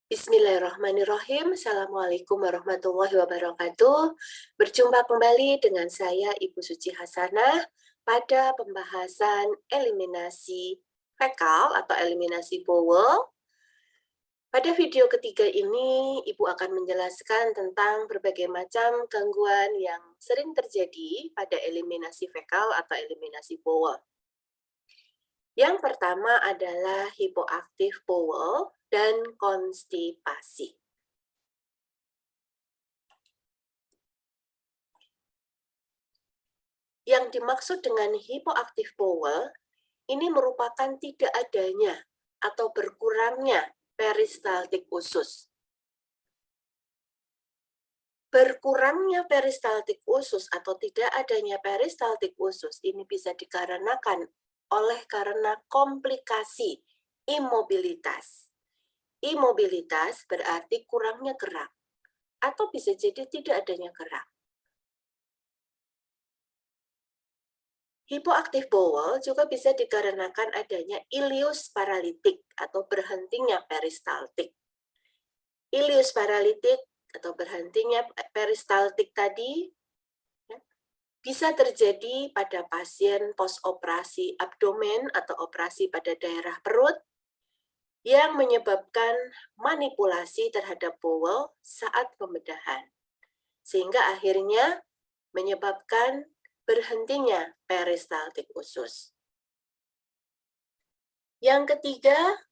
Bismillahirrahmanirrahim. Assalamualaikum warahmatullahi wabarakatuh. Berjumpa kembali dengan saya Ibu Suci Hasanah pada pembahasan eliminasi fekal atau eliminasi bowel. Pada video ketiga ini, Ibu akan menjelaskan tentang berbagai macam gangguan yang sering terjadi pada eliminasi fekal atau eliminasi bowel. Yang pertama adalah hipoaktif bowel dan konstipasi. Yang dimaksud dengan hipoaktif bowel, ini merupakan tidak adanya atau berkurangnya peristaltik usus. Berkurangnya peristaltik usus atau tidak adanya peristaltik usus ini bisa dikarenakan karena komplikasi imobilitas. Imobilitas berarti kurangnya gerak, atau bisa jadi tidak adanya gerak. Hipoaktif bowel juga bisa dikarenakan adanya ileus paralitik atau berhentinya peristaltik. Ileus paralitik atau berhentinya peristaltik tadi bisa terjadi pada pasien post-operasi abdomen atau operasi pada daerah perut yang menyebabkan manipulasi terhadap bowel saat pembedahan, sehingga akhirnya menyebabkan berhentinya peristaltik usus. Yang ketiga,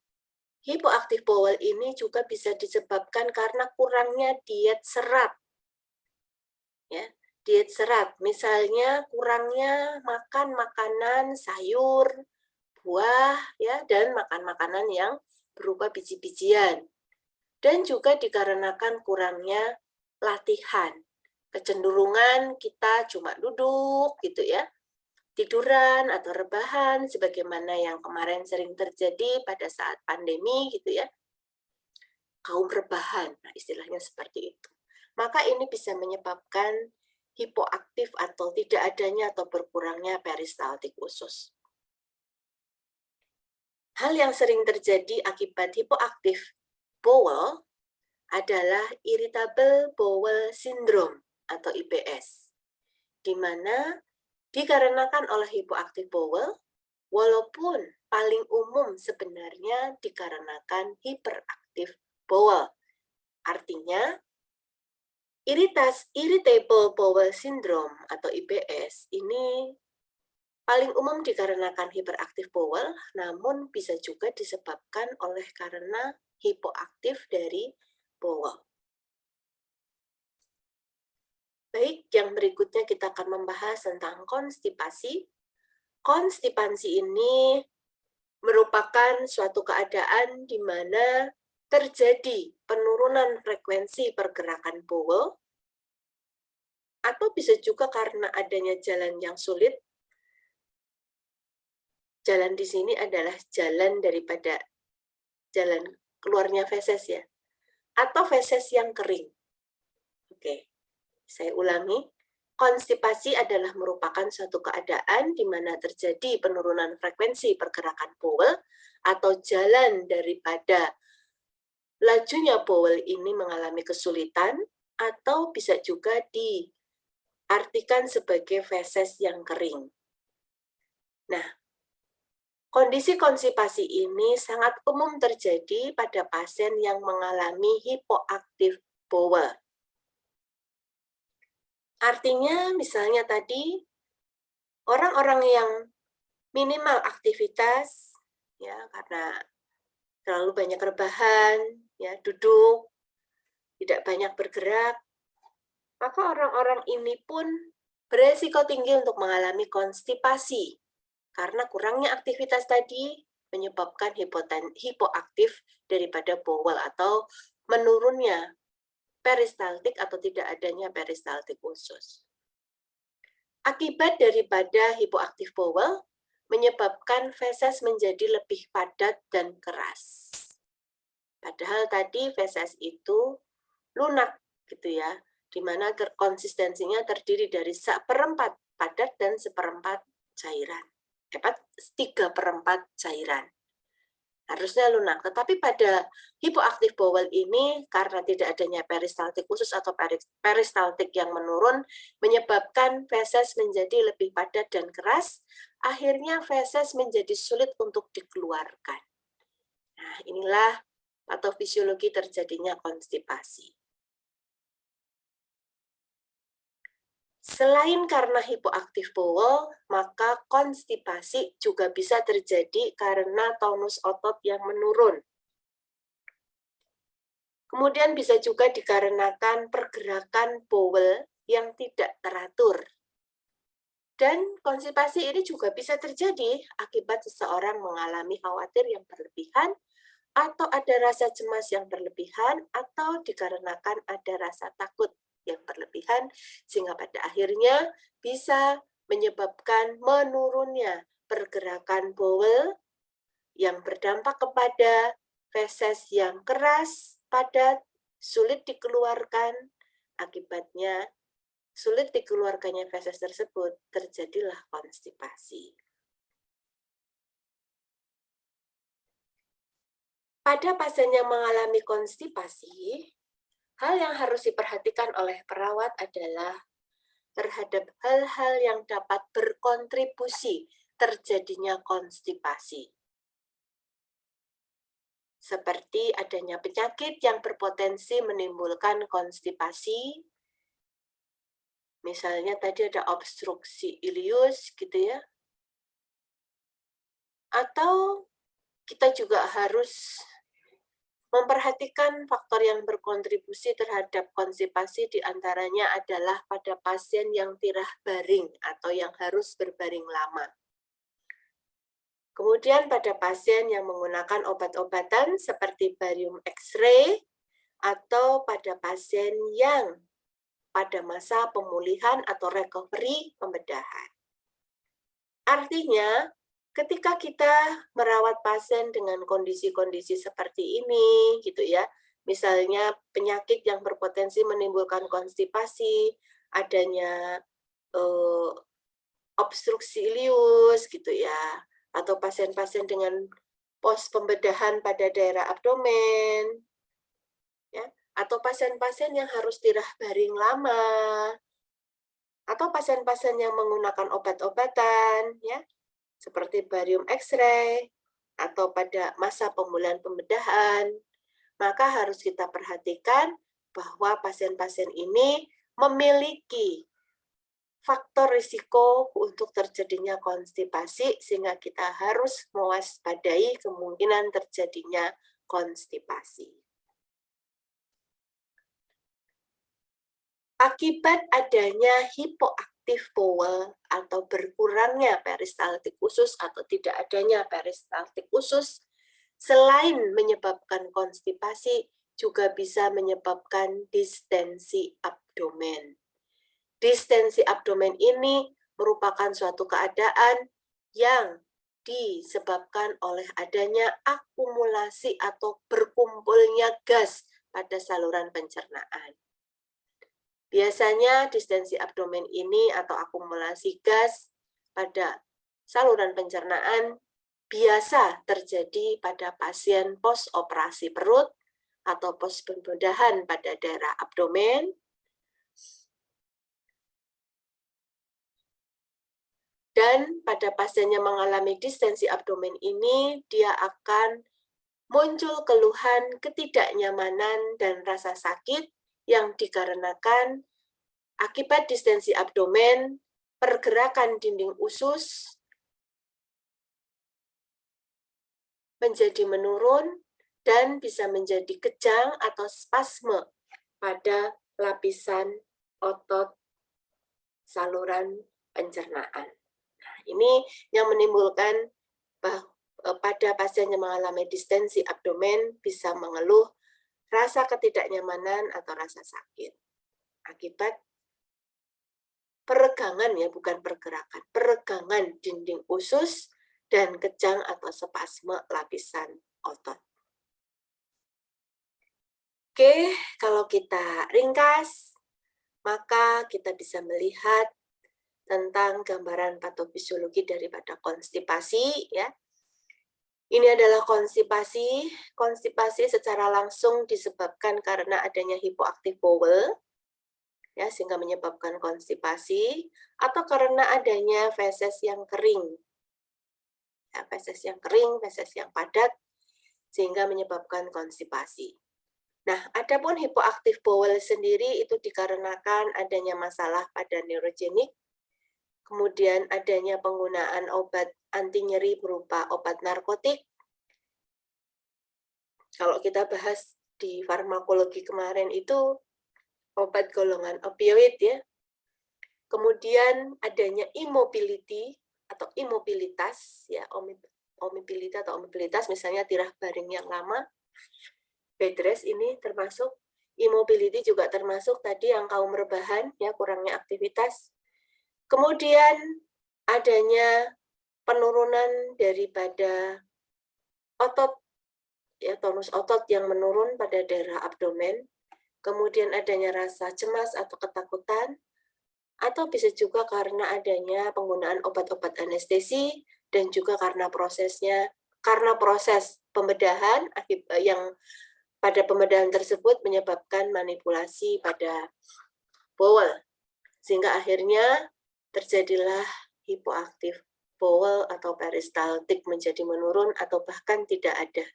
hipoaktif bowel ini juga bisa disebabkan karena kurangnya diet serat. Ya, diet serat, misalnya kurangnya makan makanan sayur, buah, ya, dan makan makanan yang berupa biji-bijian. Dan juga dikarenakan kurangnya latihan. Kecenderungan kita cuma duduk gitu ya, tiduran atau rebahan sebagaimana yang kemarin sering terjadi pada saat pandemi gitu ya. Kaum rebahan, nah istilahnya seperti itu. Maka ini bisa menyebabkan hipoaktif atau tidak adanya atau berkurangnya peristaltik usus. Hal yang sering terjadi akibat hipoaktif bowel adalah irritable bowel syndrome atau IBS, di mana dikarenakan oleh hipoaktif bowel, walaupun paling umum sebenarnya dikarenakan hiperaktif bowel. Artinya, irritable bowel syndrome atau IBS ini paling umum dikarenakan hiperaktif bowel, namun bisa juga disebabkan karena hipoaktif dari bowel. Baik, yang berikutnya kita akan membahas tentang konstipasi. Konstipasi ini merupakan suatu keadaan di mana terjadi penurunan frekuensi pergerakan bowel, atau bisa juga karena adanya jalan yang sulit. Jalan di sini adalah jalan daripada jalan keluarnya feses ya, atau feses yang kering. Oke. Saya ulangi, konstipasi adalah merupakan suatu keadaan di mana terjadi penurunan frekuensi pergerakan bowel atau jalan daripada lajunya bowel ini mengalami kesulitan atau bisa juga diartikan sebagai feses yang kering. Nah, kondisi konstipasi ini sangat umum terjadi pada pasien yang mengalami hipoaktif bowel. Artinya misalnya tadi orang-orang yang minimal aktivitas ya karena terlalu banyak rebahan, ya duduk, tidak banyak bergerak, maka orang-orang ini pun beresiko tinggi untuk mengalami konstipasi karena kurangnya aktivitas tadi menyebabkan hipoaktif daripada bowel atau menurunnya peristaltik atau tidak adanya peristaltik usus. Akibat daripada hipoaktif bowel menyebabkan feses menjadi lebih padat dan keras. Padahal tadi feses itu lunak gitu ya, di mana konsistensinya terdiri dari 1/4 padat dan 1/4 cairan. 3/4 cairan. harusnya lunak. Tetapi pada hipoaktif bowel ini, karena tidak adanya peristaltik khusus atau peristaltik yang menurun, menyebabkan feses menjadi lebih padat dan keras, akhirnya feses menjadi sulit untuk dikeluarkan. Nah, inilah patofisiologi terjadinya konstipasi. Selain karena hipoaktif bowel, maka konstipasi juga bisa terjadi karena tonus otot yang menurun. Kemudian bisa juga dikarenakan pergerakan bowel yang tidak teratur. Dan konstipasi ini juga bisa terjadi akibat seseorang mengalami khawatir yang berlebihan, atau ada rasa cemas yang berlebihan, atau dikarenakan ada rasa takut yang berlebihan, sehingga pada akhirnya bisa menyebabkan menurunnya pergerakan bowel yang berdampak kepada feses yang keras, padat, sulit dikeluarkan. Akibatnya sulit dikeluarkannya feses tersebut, terjadilah konstipasi. Pada pasien yang mengalami konstipasi, hal yang harus diperhatikan oleh perawat adalah terhadap hal-hal yang dapat berkontribusi terjadinya konstipasi. Seperti adanya penyakit yang berpotensi menimbulkan konstipasi, misalnya tadi ada obstruksi ileus gitu ya. Atau kita juga harus memperhatikan faktor yang berkontribusi terhadap konstipasi, diantaranya adalah pada pasien yang tirah baring atau yang harus berbaring lama. Kemudian pada pasien yang menggunakan obat-obatan seperti barium X-ray, atau pada pasien yang pada masa pemulihan atau recovery pembedahan. Artinya, ketika kita merawat pasien dengan kondisi-kondisi seperti ini, gitu ya, misalnya penyakit yang berpotensi menimbulkan konstipasi, adanya obstruksi ileus, gitu ya, atau pasien-pasien dengan pos pembedahan pada daerah abdomen, ya, atau pasien-pasien yang harus tirah baring lama, atau pasien-pasien yang menggunakan obat-obatan, ya, seperti barium X-ray, atau pada masa pemulihan pembedahan, maka harus kita perhatikan bahwa pasien-pasien ini memiliki faktor risiko untuk terjadinya konstipasi, sehingga kita harus mewaspadai kemungkinan terjadinya konstipasi. Akibat adanya hipoaktif bowel atau berkurangnya peristaltik usus atau tidak adanya peristaltik usus, selain menyebabkan konstipasi, juga bisa menyebabkan distensi abdomen. Distensi abdomen ini merupakan suatu keadaan yang disebabkan oleh adanya akumulasi atau berkumpulnya gas pada saluran pencernaan. Biasanya distensi abdomen ini atau akumulasi gas pada saluran pencernaan biasa terjadi pada pasien post-operasi perut atau post-pembedahan pada daerah abdomen, dan pada pasien yang mengalami distensi abdomen ini, dia akan muncul keluhan ketidaknyamanan dan rasa sakit yang dikarenakan akibat distensi abdomen, pergerakan dinding usus menjadi menurun dan bisa menjadi kejang atau spasme pada lapisan otot saluran pencernaan. Nah, ini yang menimbulkan pada pasien yang mengalami distensi abdomen bisa mengeluh rasa ketidaknyamanan atau rasa sakit akibat peregangan, ya, bukan pergerakan, peregangan dinding usus dan kejang atau spasme lapisan otot. Oke, kalau kita ringkas, maka kita bisa melihat tentang gambaran patofisiologi daripada konstipasi, ya. Ini adalah konstipasi. Konstipasi secara langsung disebabkan karena adanya hipoaktif bowel, ya, sehingga menyebabkan konstipasi, atau karena adanya feses yang kering. Ya, feses yang kering, feses yang padat, sehingga menyebabkan konstipasi. Nah, adapun hipoaktif bowel sendiri itu dikarenakan adanya masalah pada neurogenik, kemudian adanya penggunaan obat anti nyeri berupa obat narkotik. Kalau kita bahas di farmakologi kemarin itu obat golongan opioid ya. Kemudian adanya immobility atau imobilitas ya, omobility atau mobilitas, misalnya tirah baring yang lama, bed rest ini termasuk. Immobility juga termasuk tadi yang kaum rebahan ya, kurangnya aktivitas. Kemudian adanya penurunan daripada otot ya, tonus otot yang menurun pada daerah abdomen. Kemudian adanya rasa cemas atau ketakutan, atau bisa juga karena adanya penggunaan obat-obat anestesi, dan juga karena proses pembedahan yang pada pembedahan tersebut menyebabkan manipulasi pada bowel, sehingga akhirnya terjadilah hipoaktif bowel atau peristaltik menjadi menurun atau bahkan tidak ada.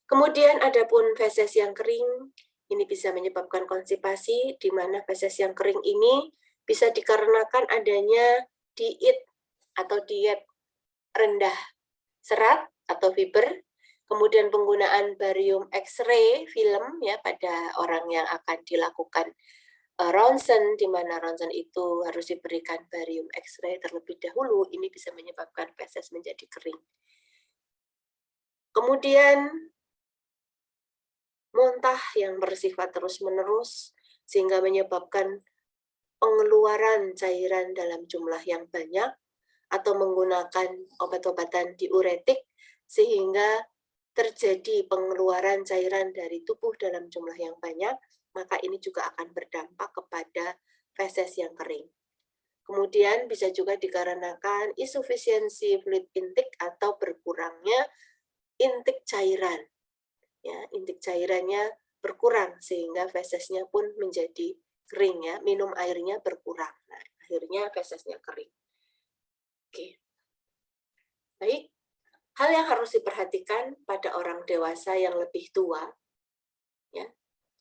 Kemudian adapun feses yang kering, ini bisa menyebabkan konstipasi, di mana feses yang kering ini bisa dikarenakan adanya diet atau diet rendah serat atau fiber, kemudian penggunaan barium X-ray film ya pada orang yang akan dilakukan ronsen, di mana ronsen itu harus diberikan barium X-ray terlebih dahulu, ini bisa menyebabkan feses menjadi kering. Kemudian muntah yang bersifat terus-menerus sehingga menyebabkan pengeluaran cairan dalam jumlah yang banyak, atau menggunakan obat-obatan diuretik sehingga terjadi pengeluaran cairan dari tubuh dalam jumlah yang banyak, maka ini juga akan berdampak kepada feses yang kering. Kemudian bisa juga dikarenakan insufisiensi fluid intake atau berkurangnya intik cairan. Ya, intik cairannya berkurang sehingga fesesnya pun menjadi kering ya, minum airnya berkurang. Nah, akhirnya fesesnya kering. Oke. Baik. Hal yang harus diperhatikan pada orang dewasa yang lebih tua, ya,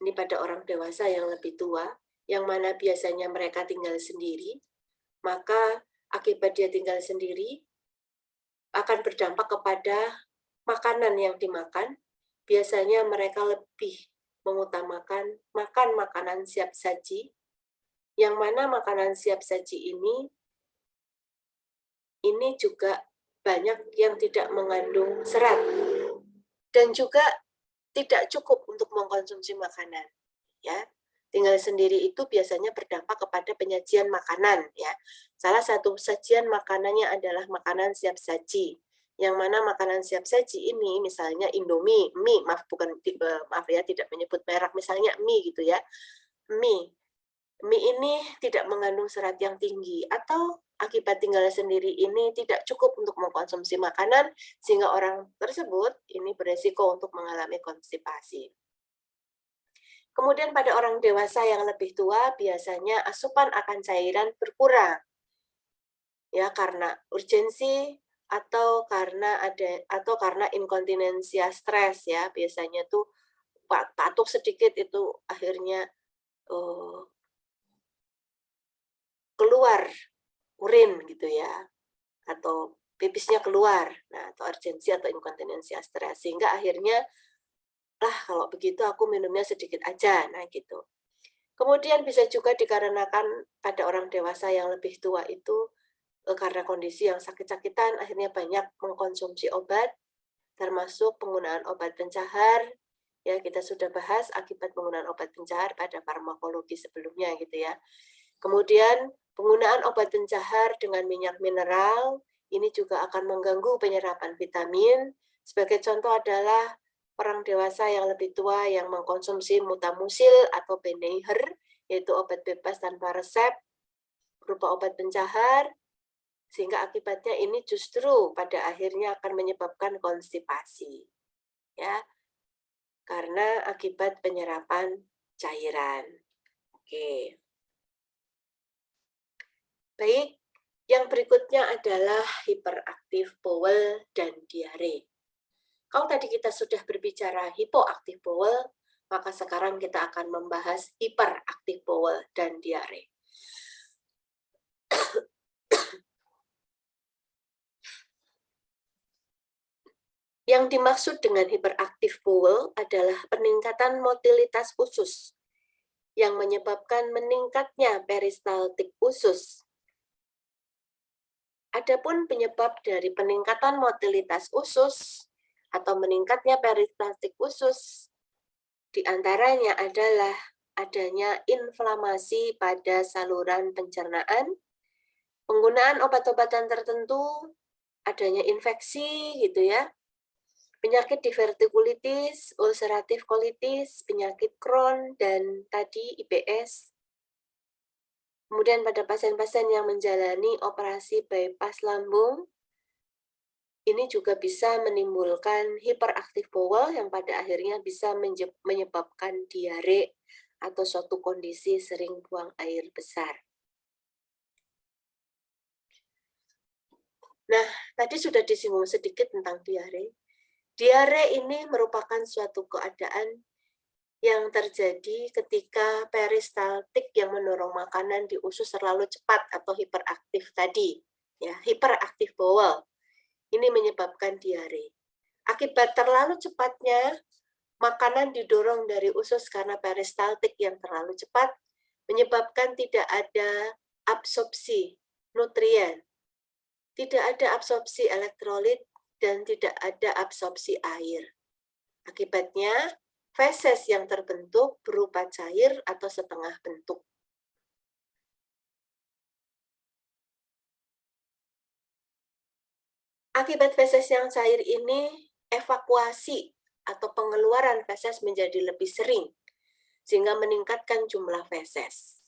ini pada orang dewasa yang lebih tua, yang mana biasanya mereka tinggal sendiri, maka akibat dia tinggal sendiri akan berdampak kepada makanan yang dimakan. Biasanya mereka lebih mengutamakan makan makanan siap saji, yang mana makanan siap saji ini juga banyak yang tidak mengandung serat, dan juga tidak cukup untuk mengkonsumsi makanan. Ya, tinggal sendiri itu biasanya berdampak kepada penyajian makanan. Ya, salah satu sajian makanannya adalah makanan siap saji. Yang mana makanan siap saji ini, misalnya Indomie, mie, maaf ya, tidak menyebut merek, misalnya mie gitu ya, mie ini tidak mengandung serat yang tinggi, atau akibat tinggal sendiri ini tidak cukup untuk mengkonsumsi makanan, sehingga orang tersebut ini beresiko untuk mengalami konstipasi. Kemudian pada orang dewasa yang lebih tua, biasanya asupan akan cairan berkurang, ya, karena urgensi atau karena inkontinensia stres ya, biasanya tuh batuk sedikit itu akhirnya keluar urin gitu ya, atau pipisnya keluar, nah, atau urgensi atau inkontinensia stres, sehingga akhirnya kalau begitu aku minumnya sedikit aja, nah gitu. Kemudian bisa juga dikarenakan pada orang dewasa yang lebih tua itu karena kondisi yang sakit-sakitan akhirnya banyak mengkonsumsi obat, termasuk penggunaan obat pencahar. Ya, kita sudah bahas akibat penggunaan obat pencahar pada farmakologi sebelumnya gitu ya. Kemudian penggunaan obat pencahar dengan minyak mineral ini juga akan mengganggu penyerapan vitamin. Sebagai contoh adalah orang dewasa yang lebih tua yang mengkonsumsi mutamusil atau Beniher, yaitu obat bebas tanpa resep berupa obat pencahar, Sehingga akibatnya ini justru pada akhirnya akan menyebabkan konstipasi. Ya, karena akibat penyerapan cairan. Oke. Baik, yang berikutnya adalah hiperaktif bowel dan diare. Kalau tadi kita sudah berbicara hipoaktif bowel, maka sekarang kita akan membahas hiperaktif bowel dan diare. Yang dimaksud dengan hiperaktif bowel adalah peningkatan motilitas usus yang menyebabkan meningkatnya peristaltik usus. Adapun penyebab dari peningkatan motilitas usus atau meningkatnya peristaltik usus diantaranya adalah adanya inflamasi pada saluran pencernaan, penggunaan obat-obatan tertentu, adanya infeksi gitu ya, penyakit divertikulitis, ulceratif colitis, penyakit Crohn, dan tadi IBS. Kemudian pada pasien-pasien yang menjalani operasi bypass lambung, ini juga bisa menimbulkan hiperaktif bowel yang pada akhirnya bisa menyebabkan diare atau suatu kondisi sering buang air besar. Nah, tadi sudah disinggung sedikit tentang diare. Diare ini merupakan suatu keadaan yang terjadi ketika peristaltik yang mendorong makanan di usus terlalu cepat atau hiperaktif tadi, ya, hiperaktif bowel. Ini menyebabkan diare. Akibat terlalu cepatnya makanan didorong dari usus karena peristaltik yang terlalu cepat menyebabkan tidak ada absorpsi nutrien, tidak ada absorpsi elektrolit, dan tidak ada absorpsi air. Akibatnya, feses yang terbentuk berupa cair atau setengah bentuk. Akibat feses yang cair ini, evakuasi atau pengeluaran feses menjadi lebih sering, sehingga meningkatkan jumlah feses.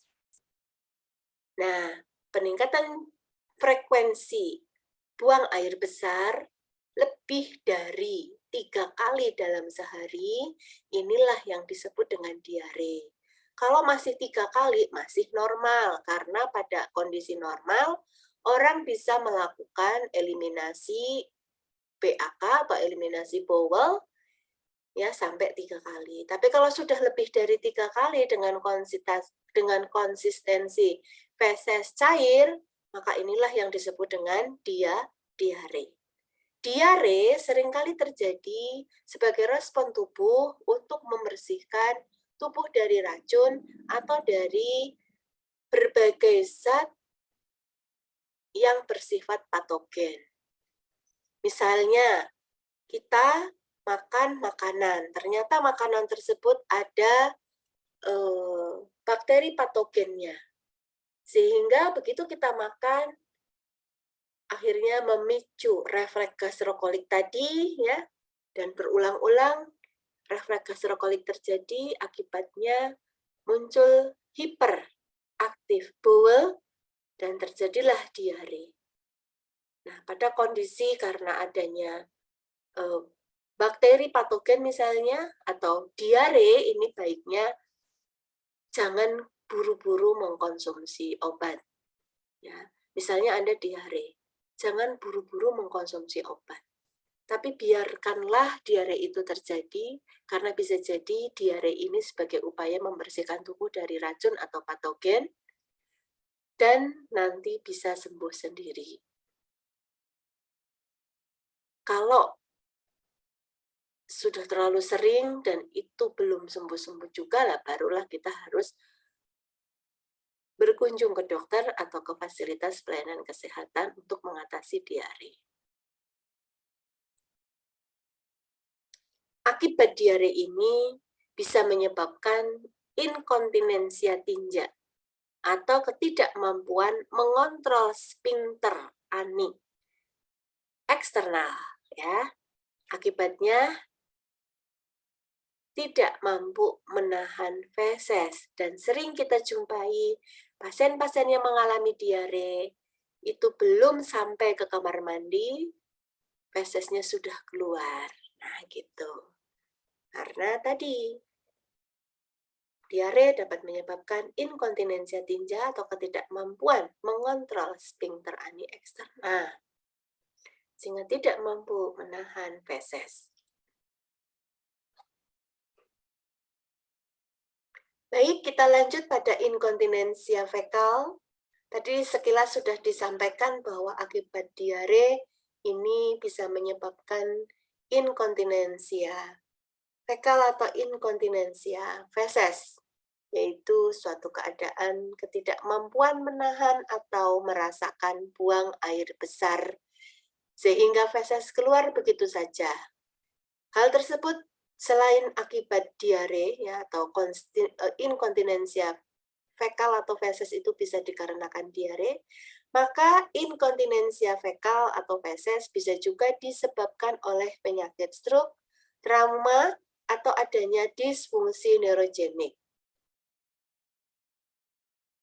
Nah, peningkatan frekuensi buang air besar lebih dari 3 kali dalam sehari, inilah yang disebut dengan diare. Kalau masih 3 kali, masih normal, karena pada kondisi normal, orang bisa melakukan eliminasi BAK atau eliminasi bowel ya sampai 3 kali. Tapi kalau sudah lebih dari 3 kali dengan konsistensi feses cair, maka inilah yang disebut dengan diare. Diare seringkali terjadi sebagai respon tubuh untuk membersihkan tubuh dari racun atau dari berbagai zat yang bersifat patogen. Misalnya, kita makan makanan, ternyata makanan tersebut ada bakteri patogennya. Sehingga begitu kita makan, akhirnya memicu refleks gastrokolik tadi, ya, dan berulang-ulang refleks gastrokolik terjadi, akibatnya muncul hiperaktif bowel dan terjadilah diare. Nah, pada kondisi karena adanya bakteri patogen misalnya atau diare, ini baiknya jangan buru-buru mengkonsumsi obat. Ya, misalnya Anda diare, jangan buru-buru mengkonsumsi obat. Tapi biarkanlah diare itu terjadi, karena bisa jadi diare ini sebagai upaya membersihkan tubuh dari racun atau patogen, dan nanti bisa sembuh sendiri. Kalau sudah terlalu sering dan itu belum sembuh-sembuh juga lah, barulah kita harus berkunjung ke dokter atau ke fasilitas pelayanan kesehatan untuk mengatasi diare. Akibat diare ini bisa menyebabkan inkontinensia tinja atau ketidakmampuan mengontrol sphinkter ani eksternal, ya. Akibatnya tidak mampu menahan feses, dan sering kita jumpai pasien-pasien yang mengalami diare itu belum sampai ke kamar mandi, fesesnya sudah keluar. Nah, gitu. Karena tadi, diare dapat menyebabkan inkontinensia tinja atau ketidakmampuan mengontrol sphincter ani eksterna, sehingga tidak mampu menahan feses. Baik, kita lanjut pada inkontinensia fekal. Tadi sekilas sudah disampaikan bahwa akibat diare ini bisa menyebabkan inkontinensia fekal atau inkontinensia feses, yaitu suatu keadaan ketidakmampuan menahan atau merasakan buang air besar, sehingga feses keluar begitu saja. Hal tersebut selain akibat diare ya, atau inkontinensia fekal atau feses itu bisa dikarenakan diare, maka inkontinensia fekal atau feses bisa juga disebabkan oleh penyakit stroke, trauma, atau adanya disfungsi neurogenik.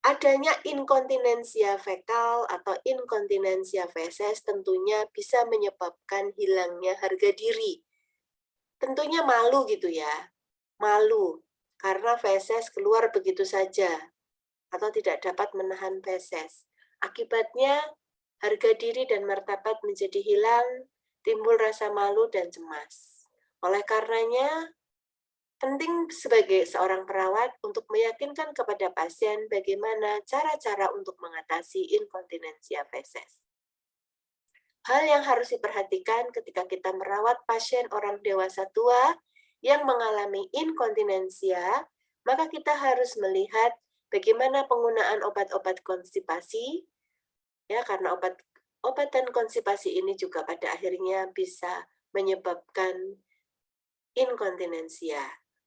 Adanya inkontinensia fekal atau inkontinensia feses tentunya bisa menyebabkan hilangnya harga diri. Tentunya malu gitu ya, malu karena feses keluar begitu saja atau tidak dapat menahan feses. Akibatnya harga diri dan martabat menjadi hilang, timbul rasa malu dan cemas. Oleh karenanya, penting sebagai seorang perawat untuk meyakinkan kepada pasien bagaimana cara-cara untuk mengatasi inkontinensia feses. Hal yang harus diperhatikan ketika kita merawat pasien orang dewasa tua yang mengalami inkontinensia, maka kita harus melihat bagaimana penggunaan obat-obat konstipasi, ya karena obat-obatan konstipasi ini juga pada akhirnya bisa menyebabkan inkontinensia,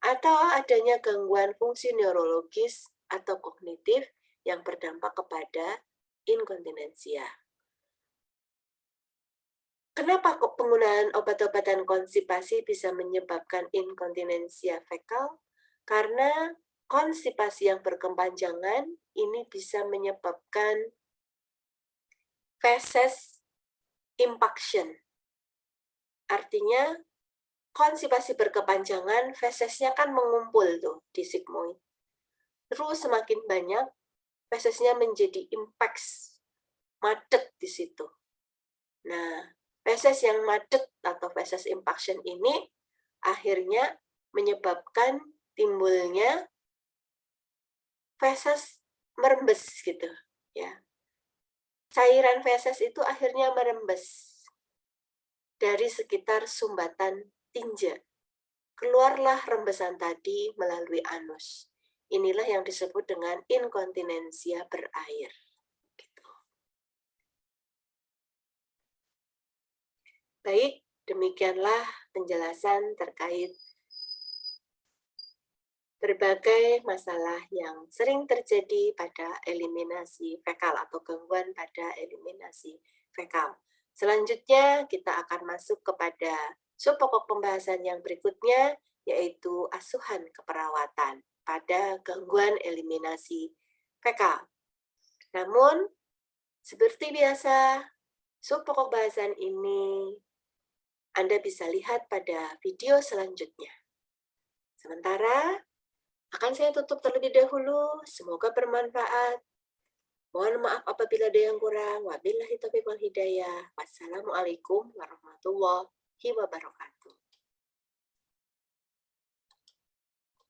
atau adanya gangguan fungsi neurologis atau kognitif yang berdampak kepada inkontinensia. Kenapa kok penggunaan obat-obatan konstipasi bisa menyebabkan inkontinensia fekal? Karena konstipasi yang berkepanjangan ini bisa menyebabkan feses impaction. Artinya, konstipasi berkepanjangan, fesesnya kan mengumpul tuh di sigmoid. Terus semakin banyak, fesesnya menjadi impax, macet di situ. Nah, feses yang macet atau feses impaction ini akhirnya menyebabkan timbulnya feses merembes gitu, ya. Cairan feses itu akhirnya merembes dari sekitar sumbatan tinja. Keluarlah rembesan tadi melalui anus. Inilah yang disebut dengan inkontinensia berair. Gitu. Baik, demikianlah penjelasan terkait berbagai masalah yang sering terjadi pada eliminasi fekal atau gangguan pada eliminasi fekal. Selanjutnya, kita akan masuk kepada subpokok pembahasan yang berikutnya, yaitu asuhan keperawatan pada gangguan eliminasi fekal. Namun, seperti biasa, subpokok bahasan ini Anda bisa lihat pada video selanjutnya. Sementara, akan saya tutup terlebih dahulu. Semoga bermanfaat. Mohon maaf apabila ada yang kurang. Wabillahi taufiq wal hidayah. Wassalamualaikum warahmatullahi wabarakatuh.